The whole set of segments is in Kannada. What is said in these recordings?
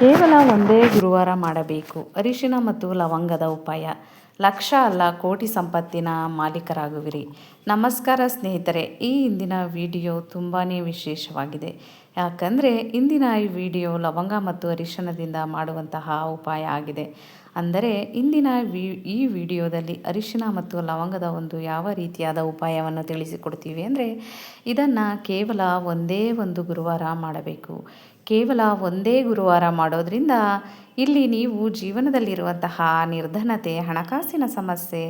ಕೇವಲ ಒಂದೇ ಗುರುವಾರ ಮಾಡಬೇಕು. ಅರಿಶಿನ ಮತ್ತು ಲವಂಗದ ಉಪಾಯ. ಲಕ್ಷ ಅಲ್ಲ ಕೋಟಿ ಸಂಪತ್ತಿನ ಮಾಲೀಕರಾಗುವಿರಿ. ನಮಸ್ಕಾರ ಸ್ನೇಹಿತರೆ, ಈ ಇಂದಿನ ವಿಡಿಯೋ ತುಂಬಾ ವಿಶೇಷವಾಗಿದೆ. ಯಾಕಂದರೆ ಇಂದಿನ ಈ ವಿಡಿಯೋ ಲವಂಗ ಮತ್ತು ಅರಿಶಿನದಿಂದ ಮಾಡುವಂತಹ ಉಪಾಯ ಆಗಿದೆ. ಅಂದರೆ ಇಂದಿನ ಈ ವಿಡಿಯೋದಲ್ಲಿ ಅರಿಶಿನ ಮತ್ತು ಲವಂಗದ ಒಂದು ಯಾವ ರೀತಿಯಾದ ಉಪಾಯವನ್ನು ತಿಳಿಸಿಕೊಡ್ತೀವಿ ಅಂದರೆ, ಇದನ್ನು ಕೇವಲ ಒಂದೇ ಒಂದು ಗುರುವಾರ ಮಾಡಬೇಕು. ಕೇವಲ ಒಂದೇ ಗುರುವಾರ ಮಾಡೋದ್ರಿಂದ ಇಲ್ಲಿ ನೀವು ಜೀವನದಲ್ಲಿರುವಂತಹ ನಿರ್ಧನತೆ, ಹಣಕಾಸಿನ ಸಮಸ್ಯೆ,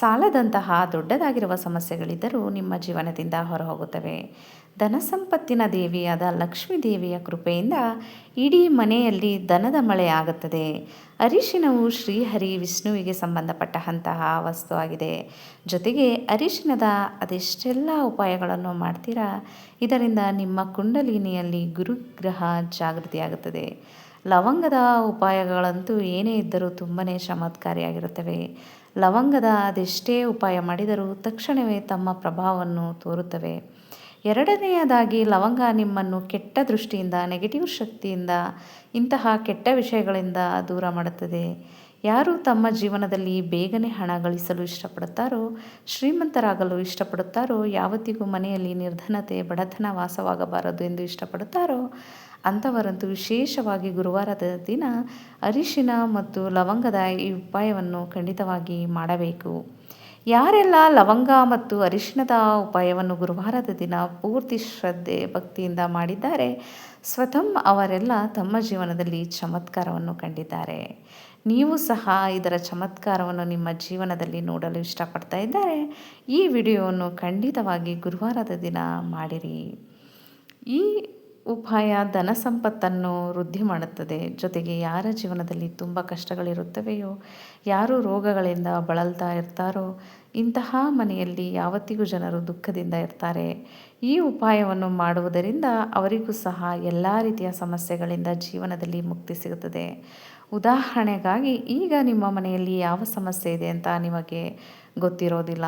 ಸಾಲದಂತಹ ದೊಡ್ಡದಾಗಿರುವ ಸಮಸ್ಯೆಗಳಿದ್ದರೂ ನಿಮ್ಮ ಜೀವನದಿಂದ ಹೊರಹೋಗುತ್ತವೆ. ಧನ ಸಂಪತ್ತಿನ ದೇವಿಯಾದ ಲಕ್ಷ್ಮೀ ದೇವಿಯ ಕೃಪೆಯಿಂದ ಇಡೀ ಮನೆಯಲ್ಲಿ ಧನದ ಮಳೆ ಆಗುತ್ತದೆ. ಅರಿಶಿನವು ಶ್ರೀಹರಿ ವಿಷ್ಣುವಿಗೆ ಸಂಬಂಧಪಟ್ಟಂತಹ ವಸ್ತು ಆಗಿದೆ. ಜೊತೆಗೆ ಅರಿಶಿನದ ಅದೆಷ್ಟೆಲ್ಲ ಉಪಾಯಗಳನ್ನು ಮಾಡ್ತೀರಾ, ಇದರಿಂದ ನಿಮ್ಮ ಕುಂಡಲಿನಿಯಲ್ಲಿ ಗುರುಗ್ರಹ ಜಾಗೃತಿಯಾಗುತ್ತದೆ. ಲವಂಗದ ಉಪಾಯಗಳಂತೂ ಏನೇ ಇದ್ದರೂ ತುಂಬಾ ಚಮತ್ಕಾರಿಯಾಗಿರುತ್ತವೆ. ಲವಂಗದ ಅದೆಷ್ಟೇ ಉಪಾಯ ಮಾಡಿದರೂ ತಕ್ಷಣವೇ ತಮ್ಮ ಪ್ರಭಾವವನ್ನು ತೋರುತ್ತವೆ. ಎರಡನೆಯದಾಗಿ, ಲವಂಗ ನಿಮ್ಮನ್ನು ಕೆಟ್ಟ ದೃಷ್ಟಿಯಿಂದ, ನೆಗೆಟಿವ್ ಶಕ್ತಿಯಿಂದ, ಇಂತಹ ಕೆಟ್ಟ ವಿಷಯಗಳಿಂದ ದೂರ ಮಾಡುತ್ತದೆ. ಯಾರು ತಮ್ಮ ಜೀವನದಲ್ಲಿ ಬೇಗನೆ ಹಣ ಗಳಿಸಲು ಇಷ್ಟಪಡುತ್ತಾರೋ, ಶ್ರೀಮಂತರಾಗಲು ಇಷ್ಟಪಡುತ್ತಾರೋ, ಯಾವತ್ತಿಗೂ ಮನೆಯಲ್ಲಿ ನಿರ್ಧನತೆ, ಬಡತನ ವಾಸವಾಗಬಾರದು ಎಂದು ಇಷ್ಟಪಡುತ್ತಾರೋ ಅಂಥವರಂತೂ ವಿಶೇಷವಾಗಿ ಗುರುವಾರದ ದಿನ ಅರಿಶಿನ ಮತ್ತು ಲವಂಗದ ಈ ಉಪಾಯವನ್ನು ಖಂಡಿತವಾಗಿ ಮಾಡಬೇಕು. ಯಾರೆಲ್ಲ ಲವಂಗ ಮತ್ತು ಅರಿಶಿಣದ ಉಪಾಯವನ್ನು ಗುರುವಾರದ ದಿನ ಪೂರ್ತಿ ಶ್ರದ್ಧೆ ಭಕ್ತಿಯಿಂದ ಮಾಡಿದ್ದಾರೆ, ಸ್ವತಃ ಅವರೆಲ್ಲ ತಮ್ಮ ಜೀವನದಲ್ಲಿ ಚಮತ್ಕಾರವನ್ನು ಕಂಡಿದ್ದಾರೆ. ನೀವು ಸಹ ಇದರ ಚಮತ್ಕಾರವನ್ನು ನಿಮ್ಮ ಜೀವನದಲ್ಲಿ ನೋಡಲು ಇಷ್ಟಪಡ್ತಾ ಇದ್ದರೆ ಈ ವಿಡಿಯೋವನ್ನು ಖಂಡಿತವಾಗಿ ಗುರುವಾರದ ದಿನ ಮಾಡಿರಿ. ಈ ಉಪಾಯ ಧನ ಸಂಪತ್ತನ್ನು ವೃದ್ಧಿ ಮಾಡುತ್ತದೆ. ಜೊತೆಗೆ ಯಾರ ಜೀವನದಲ್ಲಿ ತುಂಬ ಕಷ್ಟಗಳಿರುತ್ತವೆಯೋ, ಯಾರು ರೋಗಗಳಿಂದ ಬಳಲ್ತಾ ಇರ್ತಾರೋ, ಇಂತಹ ಮನೆಯಲ್ಲಿ ಯಾವತ್ತಿಗೂ ಜನರು ದುಃಖದಿಂದ ಇರ್ತಾರೆ. ಈ ಉಪಾಯವನ್ನು ಮಾಡುವುದರಿಂದ ಅವರಿಗೂ ಸಹ ಎಲ್ಲ ರೀತಿಯ ಸಮಸ್ಯೆಗಳಿಂದ ಜೀವನದಲ್ಲಿ ಮುಕ್ತಿ ಸಿಗುತ್ತದೆ. ಉದಾಹರಣೆಗಾಗಿ, ಈಗ ನಿಮ್ಮ ಮನೆಯಲ್ಲಿ ಯಾವ ಸಮಸ್ಯೆ ಇದೆ ಅಂತ ನಿಮಗೆ ಗೊತ್ತಿರೋದಿಲ್ಲ.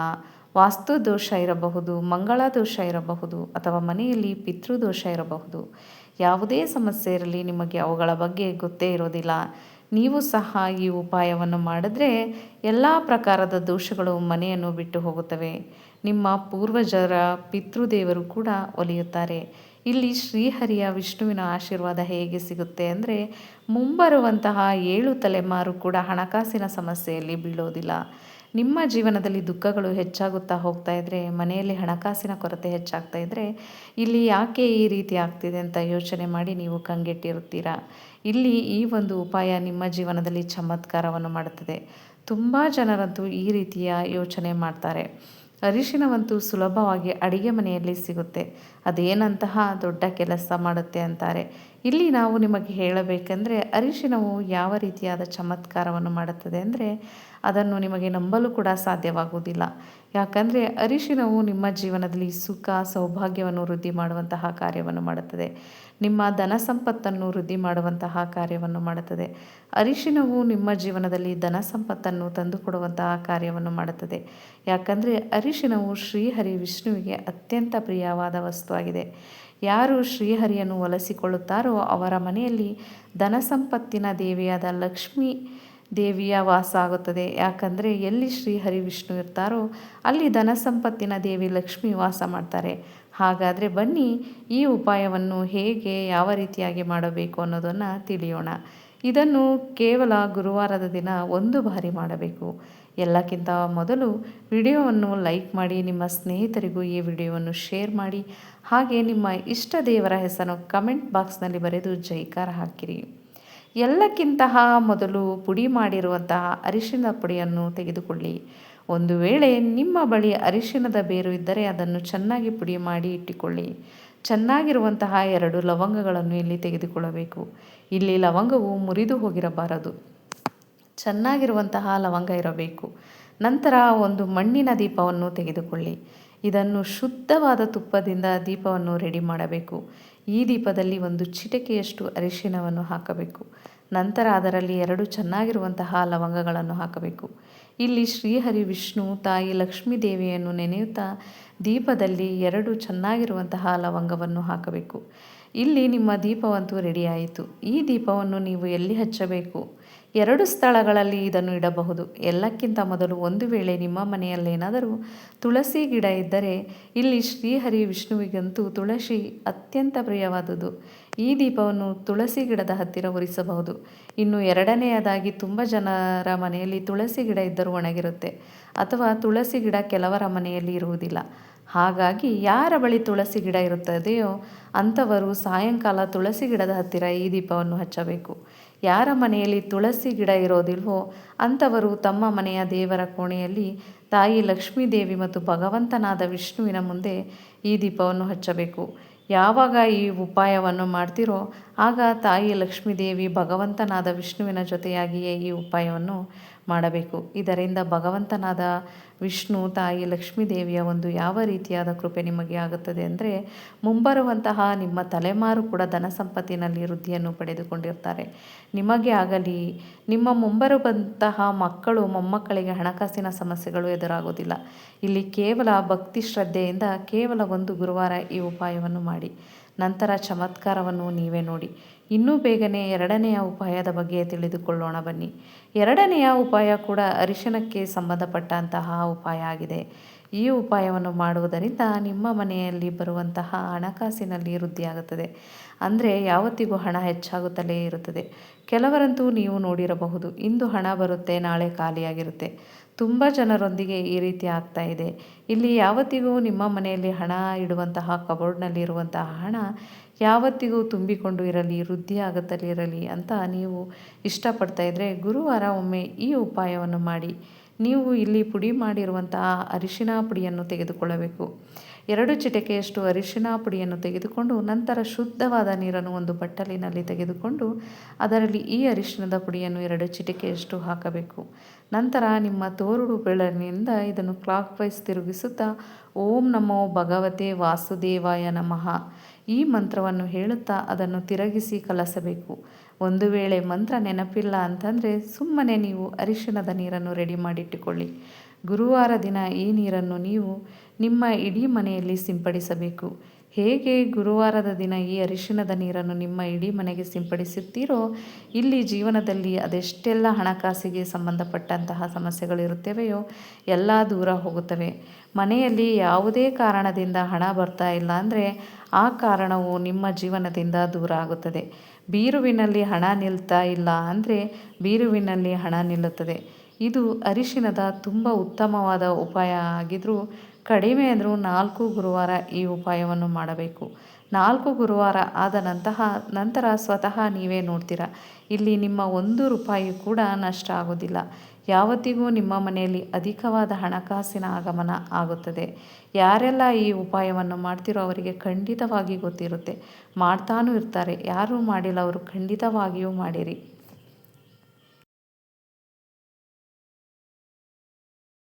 ವಾಸ್ತು ದೋಷ ಇರಬಹುದು, ಮಂಗಳ ದೋಷ ಇರಬಹುದು, ಅಥವಾ ಮನೆಯಲ್ಲಿ ಪಿತೃದೋಷ ಇರಬಹುದು. ಯಾವುದೇ ಸಮಸ್ಯೆ ಇರಲಿ, ನಿಮಗೆ ಅವುಗಳ ಬಗ್ಗೆ ಗೊತ್ತೇ ಇರೋದಿಲ್ಲ. ನೀವು ಸಹ ಈ ಉಪಾಯವನ್ನು ಮಾಡಿದ್ರೆ ಎಲ್ಲ ಪ್ರಕಾರದ ದೋಷಗಳು ಮನೆಯನ್ನು ಬಿಟ್ಟು ಹೋಗುತ್ತವೆ. ನಿಮ್ಮ ಪೂರ್ವಜರ ಪಿತೃದೇವರು ಕೂಡ ಒಲಿಯುತ್ತಾರೆ. ಇಲ್ಲಿ ಶ್ರೀಹರಿಯ ವಿಷ್ಣುವಿನ ಆಶೀರ್ವಾದ ಹೇಗೆ ಸಿಗುತ್ತೆ ಅಂದರೆ, ಮುಂಬರುವಂತಹ 7 ತಲೆಮಾರು ಕೂಡ ಹಣಕಾಸಿನ ಸಮಸ್ಯೆಯಲ್ಲಿ ಬೀಳೋದಿಲ್ಲ. ನಿಮ್ಮ ಜೀವನದಲ್ಲಿ ದುಃಖಗಳು ಹೆಚ್ಚಾಗುತ್ತಾ ಹೋಗ್ತಾ ಇದ್ದರೆ, ಮನೆಯಲ್ಲಿ ಹಣಕಾಸಿನ ಕೊರತೆ ಹೆಚ್ಚಾಗ್ತಾ ಇದ್ದರೆ, ಇಲ್ಲಿ ಯಾಕೆ ಈ ರೀತಿ ಆಗ್ತಿದೆ ಅಂತ ಯೋಚನೆ ಮಾಡಿ ನೀವು ಕಂಗೆಟ್ಟಿರುತ್ತೀರಾ. ಇಲ್ಲಿ ಈ ಒಂದು ಉಪಾಯ ನಿಮ್ಮ ಜೀವನದಲ್ಲಿ ಚಮತ್ಕಾರವನ್ನು ಮಾಡುತ್ತದೆ. ತುಂಬ ಜನರಂತೂ ಈ ರೀತಿಯ ಯೋಚನೆ ಮಾಡ್ತಾರೆ. ಅರಿಶಿನವಂತೂ ಸುಲಭವಾಗಿ ಅಡಿಗೆ ಮನೆಯಲ್ಲಿ ಸಿಗುತ್ತೆ, ಅದೇನಂತಹ ದೊಡ್ಡ ಕೆಲಸ ಮಾಡುತ್ತೆ ಅಂತಾರೆ. ಇಲ್ಲಿ ನಾವು ನಿಮಗೆ ಹೇಳಬೇಕೆಂದರೆ, ಅರಿಶಿನವು ಯಾವ ರೀತಿಯಾದ ಚಮತ್ಕಾರವನ್ನು ಮಾಡುತ್ತದೆ ಅಂದರೆ, ಅದನ್ನು ನಿಮಗೆ ನಂಬಲು ಕೂಡ ಸಾಧ್ಯವಾಗುವುದಿಲ್ಲ. ಯಾಕಂದರೆ ಅರಿಶಿನವು ನಿಮ್ಮ ಜೀವನದಲ್ಲಿ ಸುಖ, ಸೌಭಾಗ್ಯವನ್ನು ವೃದ್ಧಿ ಮಾಡುವಂತಹ ಕಾರ್ಯವನ್ನು ಮಾಡುತ್ತದೆ. ನಿಮ್ಮ ಧನ ಸಂಪತ್ತನ್ನು ವೃದ್ಧಿ ಮಾಡುವಂತಹ ಕಾರ್ಯವನ್ನು ಮಾಡುತ್ತದೆ. ಅರಿಶಿನವು ನಿಮ್ಮ ಜೀವನದಲ್ಲಿ ಧನ ಸಂಪತ್ತನ್ನು ತಂದುಕೊಡುವಂತಹ ಕಾರ್ಯವನ್ನು ಮಾಡುತ್ತದೆ. ಯಾಕಂದರೆ ಅರಿಶಿನವು ಶ್ರೀಹರಿ ವಿಷ್ಣುವಿಗೆ ಅತ್ಯಂತ ಪ್ರಿಯವಾದ ವಸ್ತು ಆಗಿದೆ. ಯಾರು ಶ್ರೀಹರಿಯನ್ನು ಒಲಿಸಿಕೊಳ್ಳುತ್ತಾರೋ ಅವರ ಮನೆಯಲ್ಲಿ ಧನ ಸಂಪತ್ತಿನ ದೇವಿಯಾದ ಲಕ್ಷ್ಮೀ ದೇವಿಯ ವಾಸ ಆಗುತ್ತದೆ. ಯಾಕಂದರೆ ಎಲ್ಲಿ ಶ್ರೀಹರಿ ವಿಷ್ಣು ಇರ್ತಾರೋ ಅಲ್ಲಿ ಧನ ಸಂಪತ್ತಿನ ದೇವಿ ಲಕ್ಷ್ಮಿ ವಾಸ ಮಾಡ್ತಾರೆ. ಹಾಗಾದರೆ ಬನ್ನಿ, ಈ ಉಪಾಯವನ್ನು ಹೇಗೆ, ಯಾವ ರೀತಿಯಾಗಿ ಮಾಡಬೇಕು ಅನ್ನೋದನ್ನು ತಿಳಿಯೋಣ. ಇದನ್ನು ಕೇವಲ ಗುರುವಾರದ ದಿನ ಒಂದು ಬಾರಿ ಮಾಡಬೇಕು. ಎಲ್ಲಕ್ಕಿಂತ ಮೊದಲು ವಿಡಿಯೋವನ್ನು ಲೈಕ್ ಮಾಡಿ, ನಿಮ್ಮ ಸ್ನೇಹಿತರಿಗೂ ಈ ವಿಡಿಯೋವನ್ನು ಶೇರ್ ಮಾಡಿ, ಹಾಗೆ ನಿಮ್ಮ ಇಷ್ಟ ದೇವರ ಹೆಸರನ್ನು ಕಮೆಂಟ್ ಬಾಕ್ಸ್ನಲ್ಲಿ ಬರೆದು ಜೈಕಾರ ಹಾಕಿರಿ. ಎಲ್ಲಕ್ಕಿಂತ ಮೊದಲು ಪುಡಿ ಮಾಡಿರುವಂತಹ ಅರಿಶಿಣದ ಪುಡಿಯನ್ನು ತೆಗೆದುಕೊಳ್ಳಿ. ಒಂದು ವೇಳೆ ನಿಮ್ಮ ಬಳಿ ಅರಿಶಿಣದ ಬೇರು ಇದ್ದರೆ ಅದನ್ನು ಚೆನ್ನಾಗಿ ಪುಡಿ ಮಾಡಿ ಇಟ್ಟುಕೊಳ್ಳಿ. ಚೆನ್ನಾಗಿರುವಂತಹ 2 ಲವಂಗಗಳನ್ನು ಇಲ್ಲಿ ತೆಗೆದುಕೊಳ್ಳಬೇಕು. ಇಲ್ಲಿ ಲವಂಗವು ಮುರಿದು ಹೋಗಿರಬಾರದು, ಚೆನ್ನಾಗಿರುವಂತಹ ಲವಂಗ ಇರಬೇಕು. ನಂತರ ಒಂದು ಮಣ್ಣಿನ ದೀಪವನ್ನು ತೆಗೆದುಕೊಳ್ಳಿ. ಇದನ್ನು ಶುದ್ಧವಾದ ತುಪ್ಪದಿಂದ ದೀಪವನ್ನು ರೆಡಿ ಮಾಡಬೇಕು. ಈ ದೀಪದಲ್ಲಿ ಒಂದು ಚಿಟಿಕೆಯಷ್ಟು ಅರಿಶಿನವನ್ನು ಹಾಕಬೇಕು. ನಂತರ ಅದರಲ್ಲಿ 2 ಚೆನ್ನಾಗಿರುವಂತಹ ಲವಂಗಗಳನ್ನು ಹಾಕಬೇಕು. ಇಲ್ಲಿ ಶ್ರೀಹರಿ ವಿಷ್ಣು, ತಾಯಿ ಲಕ್ಷ್ಮೀ ದೇವಿಯನ್ನು ನೆನೆಯುತ್ತಾ ದೀಪದಲ್ಲಿ 2 ಚೆನ್ನಾಗಿರುವಂತಹ ಲವಂಗವನ್ನು ಹಾಕಬೇಕು. ಇಲ್ಲಿ ನಿಮ್ಮ ದೀಪವಂತೂ ರೆಡಿಯಾಯಿತು. ಈ ದೀಪವನ್ನು ನೀವು ಎಲ್ಲಿ ಹಚ್ಚಬೇಕು? 2 ಸ್ಥಳಗಳಲ್ಲಿ ಇದನ್ನು ಇಡಬಹುದು. ಎಲ್ಲಕ್ಕಿಂತ ಮೊದಲು ಒಂದು ವೇಳೆ ನಿಮ್ಮ ಮನೆಯಲ್ಲೇನಾದರೂ ತುಳಸಿ ಗಿಡ ಇದ್ದರೆ, ಇಲ್ಲಿ ಶ್ರೀಹರಿ ವಿಷ್ಣುವಿಗಂತೂ ತುಳಸಿ ಅತ್ಯಂತ ಪ್ರಿಯವಾದುದು. ಈ ದೀಪವನ್ನು ತುಳಸಿ ಗಿಡದ ಹತ್ತಿರ ಉರಿಸಬಹುದು. ಇನ್ನು ಎರಡನೆಯದಾಗಿ, ತುಂಬ ಜನರ ಮನೆಯಲ್ಲಿ ತುಳಸಿ ಗಿಡ ಇದ್ದರೂ ಒಣಗಿರುತ್ತೆ, ಅಥವಾ ತುಳಸಿ ಗಿಡ ಕೆಲವರ ಮನೆಯಲ್ಲಿ ಇರುವುದಿಲ್ಲ. ಹಾಗಾಗಿ ಯಾರ ಬಳಿ ತುಳಸಿ ಗಿಡ ಇರುತ್ತದೆಯೋ ಅಂಥವರು ಸಾಯಂಕಾಲ ತುಳಸಿ ಗಿಡದ ಹತ್ತಿರ ಈ ದೀಪವನ್ನು ಹಚ್ಚಬೇಕು. ಯಾರ ಮನೆಯಲ್ಲಿ ತುಳಸಿ ಗಿಡ ಇರೋದಿಲ್ವೋ ಅಂಥವರು ತಮ್ಮ ಮನೆಯ ದೇವರ ಕೋಣೆಯಲ್ಲಿ ತಾಯಿ ಲಕ್ಷ್ಮೀದೇವಿ ಮತ್ತು ಭಗವಂತನಾದ ವಿಷ್ಣುವಿನ ಮುಂದೆ ಈ ದೀಪವನ್ನು ಹಚ್ಚಬೇಕು. ಯಾವಾಗ ಈ ಉಪಾಯವನ್ನು ಮಾಡ್ತಿರೋ ಆಗ ತಾಯಿ ಲಕ್ಷ್ಮೀದೇವಿ ಭಗವಂತನಾದ ವಿಷ್ಣುವಿನ ಜೊತೆಯಾಗಿಯೇ ಈ ಉಪಾಯವನ್ನು ಮಾಡಬೇಕು. ಇದರಿಂದ ಭಗವಂತನಾದ ವಿಷ್ಣು ತಾಯಿ ಲಕ್ಷ್ಮೀದೇವಿಯ ಒಂದು ಯಾವ ರೀತಿಯಾದ ಕೃಪೆ ನಿಮಗೆ ಆಗುತ್ತದೆ ಅಂದರೆ, ಮುಂಬರುವಂತಹ ನಿಮ್ಮ ತಲೆಮಾರು ಕೂಡ ಧನ ಸಂಪತ್ತಿನಲ್ಲಿ ವೃದ್ಧಿಯನ್ನು ಪಡೆದುಕೊಂಡಿರ್ತಾರೆ. ನಿಮಗೆ ಆಗಲಿ, ನಿಮ್ಮ ಮುಂಬರುವಂತಹ ಮಕ್ಕಳು ಮೊಮ್ಮಕ್ಕಳಿಗೆ ಹಣಕಾಸಿನ ಸಮಸ್ಯೆಗಳು ಎದುರಾಗೋದಿಲ್ಲ. ಇಲ್ಲಿ ಕೇವಲ ಭಕ್ತಿ ಶ್ರದ್ಧೆಯಿಂದ ಕೇವಲ ಒಂದು ಗುರುವಾರ ಈ ಉಪಾಯವನ್ನು ಮಾಡಿ, ನಂತರ ಚಮತ್ಕಾರವನ್ನು ನೀವೇ ನೋಡಿ. ಇನ್ನೂ ಬೇಗನೆ ಎರಡನೆಯ ಉಪಾಯದ ಬಗ್ಗೆ ತಿಳಿದುಕೊಳ್ಳೋಣ ಬನ್ನಿ. ಎರಡನೆಯ ಉಪಾಯ ಕೂಡ ಅರಿಶಿಣಕ್ಕೆ ಸಂಬಂಧಪಟ್ಟಂತಹ ಉಪಾಯ ಆಗಿದೆ. ಈ ಉಪಾಯವನ್ನು ಮಾಡುವುದರಿಂದ ನಿಮ್ಮ ಮನೆಯಲ್ಲಿ ಬರುವಂತಹ ಹಣಕಾಸಿನಲ್ಲಿ ವೃದ್ಧಿಯಾಗುತ್ತದೆ. ಅಂದರೆ ಯಾವತ್ತಿಗೂ ಹಣ ಹೆಚ್ಚಾಗುತ್ತಲೇ ಇರುತ್ತದೆ. ಕೆಲವರಂತೂ ನೀವು ನೋಡಿರಬಹುದು, ಇಂದು ಹಣ ಬರುತ್ತೆ, ನಾಳೆ ಖಾಲಿಯಾಗಿರುತ್ತೆ. ತುಂಬ ಜನರೊಂದಿಗೆ ಈ ರೀತಿ ಆಗ್ತಾ ಇದೆ. ಇಲ್ಲಿ ಯಾವತ್ತಿಗೂ ನಿಮ್ಮ ಮನೆಯಲ್ಲಿ ಹಣ ಇಡುವಂತಹ ಕಬೋರ್ಡ್ನಲ್ಲಿ ಇರುವಂತಹ ಹಣ ಯಾವತ್ತಿಗೂ ತುಂಬಿಕೊಂಡು ಇರಲಿ, ವೃದ್ಧಿ ಆಗುತ್ತಲೇ ಇರಲಿ ಅಂತ ನೀವು ಇಷ್ಟಪಡ್ತಾ ಇದ್ದರೆ, ಗುರುವಾರ ಒಮ್ಮೆ ಈ ಉಪಾಯವನ್ನು ಮಾಡಿ. ನೀವು ಇಲ್ಲಿ ಪುಡಿ ಮಾಡಿರುವಂತಹ ಅರಿಶಿನ ಪುಡಿಯನ್ನು ತೆಗೆದುಕೊಳ್ಳಬೇಕು. 2 ಚಿಟಿಕೆಯಷ್ಟು ಅರಿಶಿನ ಪುಡಿಯನ್ನು ತೆಗೆದುಕೊಂಡು, ನಂತರ ಶುದ್ಧವಾದ ನೀರನ್ನು ಒಂದು ಬಟ್ಟಲಿನಲ್ಲಿ ತೆಗೆದುಕೊಂಡು ಅದರಲ್ಲಿ ಈ ಅರಿಶಿಣದ ಪುಡಿಯನ್ನು 2 ಚಿಟಿಕೆಯಷ್ಟು ಹಾಕಬೇಕು. ನಂತರ ನಿಮ್ಮ ತೋರುಡು ಬೆರಳಿನಿಂದ ಇದನ್ನು ಕ್ಲಾಕ್ ವೈಸ್ ತಿರುಗಿಸುತ್ತಾ ಓಂ ನಮೋ ಭಗವತೆ ವಾಸುದೇವಾಯ ನಮಃ ಈ ಮಂತ್ರವನ್ನು ಹೇಳುತ್ತಾ ಅದನ್ನು ತಿರುಗಿಸಿ ಕಲಸಬೇಕು. ಒಂದು ವೇಳೆ ಮಂತ್ರ ನೆನಪಿಲ್ಲ ಅಂತಂದರೆ ಸುಮ್ಮನೆ ನೀವು ಅರಿಶಿಣದ ನೀರನ್ನು ರೆಡಿ ಮಾಡಿಟ್ಟುಕೊಳ್ಳಿ. ಗುರುವಾರ ದಿನ ಈ ನೀರನ್ನು ನೀವು ನಿಮ್ಮ ಇಡೀ ಮನೆಯಲ್ಲಿ ಸಿಂಪಡಿಸಬೇಕು. ಹೇಗೆ ಗುರುವಾರದ ದಿನ ಈ ಅರಿಶಿಣದ ನೀರನ್ನು ನಿಮ್ಮ ಇಡೀ ಮನೆಗೆ ಸಿಂಪಡಿಸುತ್ತೀರೋ, ಇಲ್ಲಿ ಜೀವನದಲ್ಲಿ ಅದೆಷ್ಟೆಲ್ಲ ಹಣಕಾಸಿಗೆ ಸಂಬಂಧಪಟ್ಟಂತಹ ಸಮಸ್ಯೆಗಳಿರುತ್ತವೆಯೋ ಎಲ್ಲ ದೂರ ಹೋಗುತ್ತವೆ. ಮನೆಯಲ್ಲಿ ಯಾವುದೇ ಕಾರಣದಿಂದ ಹಣ ಬರ್ತಾ ಇಲ್ಲ ಅಂದರೆ ಆ ಕಾರಣವು ನಿಮ್ಮ ಜೀವನದಿಂದ ದೂರ ಆಗುತ್ತದೆ. ಬೀರುವಿನಲ್ಲಿ ಹಣ ನಿಲ್ತಾ ಇಲ್ಲ ಅಂದರೆ ಬೀರುವಿನಲ್ಲಿ ಹಣ ನಿಲ್ಲುತ್ತದೆ. ಇದು ಅರಿಶಿಣದ ತುಂಬ ಉತ್ತಮವಾದ ಉಪಾಯ ಆಗಿದ್ದರೂ ಕಡಿಮೆ ಅಂದರೂ 4 ಗುರುವಾರ ಈ ಉಪಾಯವನ್ನು ಮಾಡಬೇಕು. 4 ಗುರುವಾರ ಆದ ನಂತರ ಸ್ವತಃ ನೀವೇ ನೋಡ್ತೀರಾ, ಇಲ್ಲಿ ನಿಮ್ಮ 1 ರೂಪಾಯಿ ಕೂಡ ನಷ್ಟ ಆಗೋದಿಲ್ಲ. ಯಾವತ್ತಿಗೂ ನಿಮ್ಮ ಮನೆಯಲ್ಲಿ ಅಧಿಕವಾದ ಹಣಕಾಸಿನ ಆಗಮನ ಆಗುತ್ತದೆ. ಯಾರೆಲ್ಲ ಈ ಉಪಾಯವನ್ನು ಮಾಡ್ತಿರೋ ಅವರಿಗೆ ಖಂಡಿತವಾಗಿ ಗೊತ್ತಿರುತ್ತೆ, ಮಾಡ್ತಾನೂ ಇರ್ತಾರೆ. ಯಾರೂ ಮಾಡಿಲ್ಲ ಅವರು ಖಂಡಿತವಾಗಿಯೂ ಮಾಡಿರಿ.